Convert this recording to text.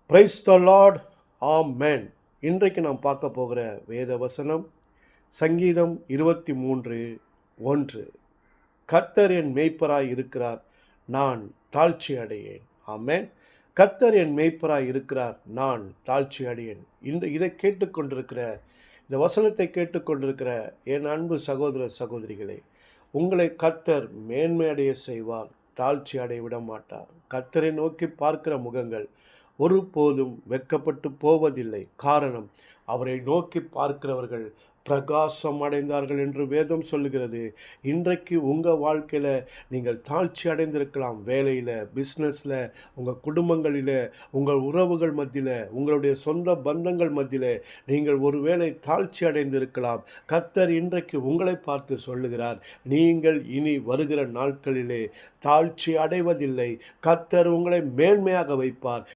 Praise the Lord. ஆமென். இன்றைக்கு நாம் பார்க்க போகிற வேத வசனம் சங்கீதம் 23:1. கர்த்தர் என் மேய்ப்பராய் இருக்கிறார், நான் தாழ்ச்சி அடையேன். ஆமென். கர்த்தர் என் மேய்ப்பராய் இருக்கிறார், நான் தாழ்ச்சி அடையேன். இதை கேட்டுக்கொண்டிருக்கிற, இந்த வசனத்தை கேட்டுக்கொண்டிருக்கிற என் அன்பு சகோதர சகோதரிகளே, உங்களை கர்த்தர் மேன்மையடைய செய்வார், தாழ்ச்சி அடைய விட மாட்டார். கர்த்தரை நோக்கி பார்க்கிற முகங்கள் ஒருபோதும் வெட்கப்பட்டு போவதில்லை. காரணம், அவரை நோக்கி பார்க்கிறவர்கள் பிரகாசம் அடைந்தார்கள் என்று வேதம் சொல்லுகிறது. இன்றைக்கு உங்கள் வாழ்க்கையில் நீங்கள் தாழ்ச்சி அடைந்திருக்கலாம். வேலையில், பிஸ்னஸில், உங்கள் குடும்பங்களில், உங்கள் உறவுகள் மத்தியில், உங்களுடைய சொந்த பந்தங்கள் மத்தியில் நீங்கள் ஒருவேளை தாழ்ச்சி அடைந்திருக்கலாம். கர்த்தர் இன்றைக்கு உங்களை பார்த்து சொல்லுகிறார், நீங்கள் இனி வருகிற நாட்களிலே தாழ்ச்சி அடைவதில்லை. கர்த்தர் உங்களை மேன்மையாக வைப்பார்.